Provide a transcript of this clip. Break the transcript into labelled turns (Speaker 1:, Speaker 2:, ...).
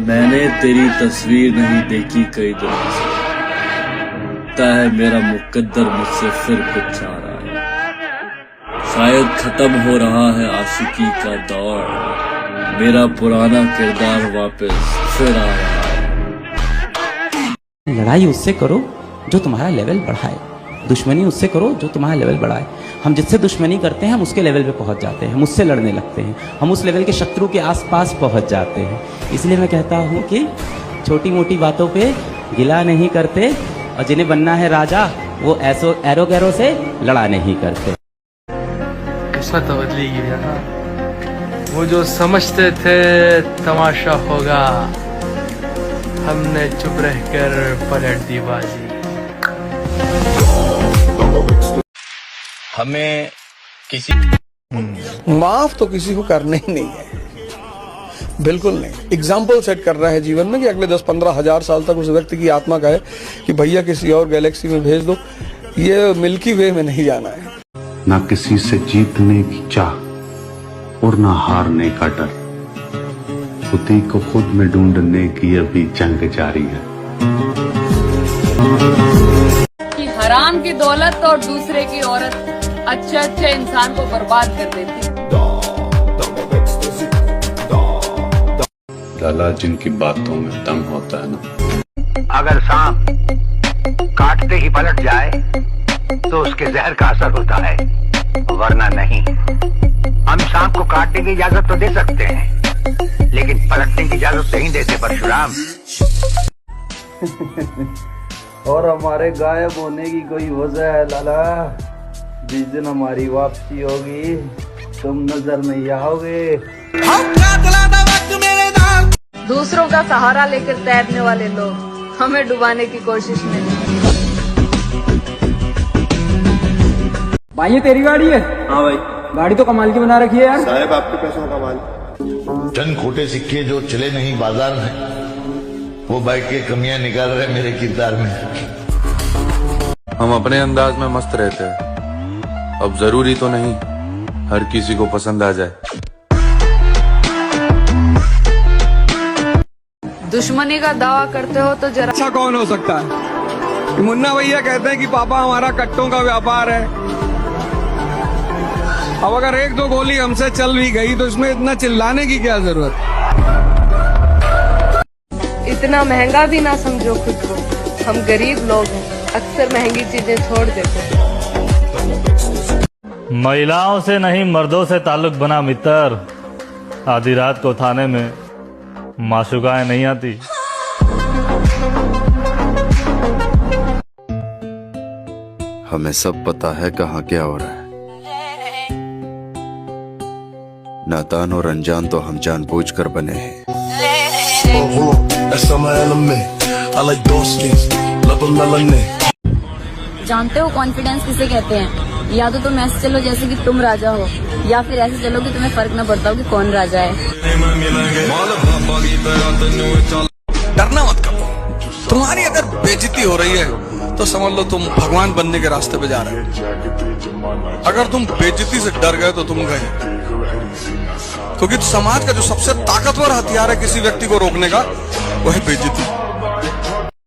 Speaker 1: मैंने तेरी तस्वीर नहीं देखी कई दिनों से, लगता है मेरा मुकद्दर मुझसे फिर कुछ चाह रहा है। शायद खत्म हो रहा है आशिकी का दौर, मेरा पुराना किरदार वापस फिर आ रहा है।
Speaker 2: लड़ाई उससे करो जो तुम्हारा लेवल बढ़ाए, दुश्मनी उससे करो जो तुम्हारा लेवल बढ़ाए। हम जिससे दुश्मनी करते हैं हम उसके लेवल पे पहुंच जाते हैं, हम उससे लड़ने लगते हैं, हम उस लेवल के शत्रु के आसपास पहुंच जाते हैं। इसलिए मैं कहता हूं कि छोटी मोटी बातों पे गिला नहीं करते, और जिन्हें बनना है राजा वो ऐसो एरो गैरो से लड़ा नहीं करते।
Speaker 3: किस्मत तो बदलेगी यार, वो जो समझते थे तमाशा होगा, हमने चुप रहकर पलट दी बाजी।
Speaker 4: हमें किसी
Speaker 5: माफ तो किसी को करने ही नहीं है, बिल्कुल नहीं। एग्जाम्पल सेट कर रहा है जीवन में कि अगले 10-15 हजार साल तक उस व्यक्ति की आत्मा का है कि भैया किसी और गैलेक्सी में भेज दो, ये मिल्की वे में नहीं जाना है।
Speaker 6: ना किसी से जीतने की चाह और ना हारने का डर, खुदी को खुद में ढूंढने की अभी जंग जारी है।
Speaker 7: कि हराम की दौलत और दूसरे की औरत अच्छे इंसान को बर्बाद कर देती।
Speaker 6: लाला जिनकी बातों में दम होता है ना,
Speaker 8: अगर सांप काटते ही पलट जाए तो उसके जहर का असर होता है, वरना नहीं। हम सांप को काटने की इजाजत तो दे सकते हैं, लेकिन पलटने की इजाजत नहीं देते परशुराम।
Speaker 1: और हमारे गायब होने की कोई वजह है लाला? जिस दिन हमारी वापसी होगी तुम नजर नहीं आओगे।
Speaker 7: दूसरों का सहारा लेकर तैरने वाले लोग हमें डुबाने की कोशिश में।
Speaker 9: भाई ये तेरी गाड़ी है?
Speaker 1: हाँ भाई।
Speaker 9: गाड़ी तो कमाल की बना रखी है यार।
Speaker 4: साहब आपके पैसों का माल। चंद खोटे सिक्के जो चले नहीं बाजार में, वो बाइक के कमियां निकाल रहे मेरे किरदार में।
Speaker 10: हम अपने अंदाज में मस्त रहते हैं, अब जरूरी तो नहीं हर किसी को पसंद आ जाए।
Speaker 7: दुश्मनी का दावा करते हो तो जरा
Speaker 5: अच्छा कौन हो सकता है कि मुन्ना भैया कहते हैं कि पापा हमारा कट्टों का व्यापार है। अब अगर 1-2 गोली हमसे चल भी गई तो इसमें इतना चिल्लाने की क्या जरूरत?
Speaker 7: इतना महंगा भी ना समझो खुद को, हम गरीब लोग हैं, अक्सर महंगी चीजें छोड़ देते हैं।
Speaker 11: महिलाओं से नहीं मर्दों से ताल्लुक बना मित्र, आधी रात को थाने में माशुकाएं नहीं आती।
Speaker 10: हमें सब पता है कहाँ क्या हो रहा है, नादान और अनजान तो हम जानबूझकर बने हैं।
Speaker 7: जानते हो कॉन्फिडेंस किसे कहते हैं? या तो तुम ऐसे चलो जैसे कि तुम राजा हो, या फिर ऐसे चलो कि तुम्हें फर्क न पड़ता हो कि कौन राजा है।
Speaker 5: डरना मत करो, तुम्हारी अगर बेइज्जती हो रही है तो समझ लो तुम भगवान बनने के रास्ते पे जा रहे हो। अगर तुम बेइज्जती से डर गए तो तुम गए, क्योंकि समाज का जो सबसे ताकतवर हथियार है किसी व्यक्ति को रोकने का वो है बेइज्जती।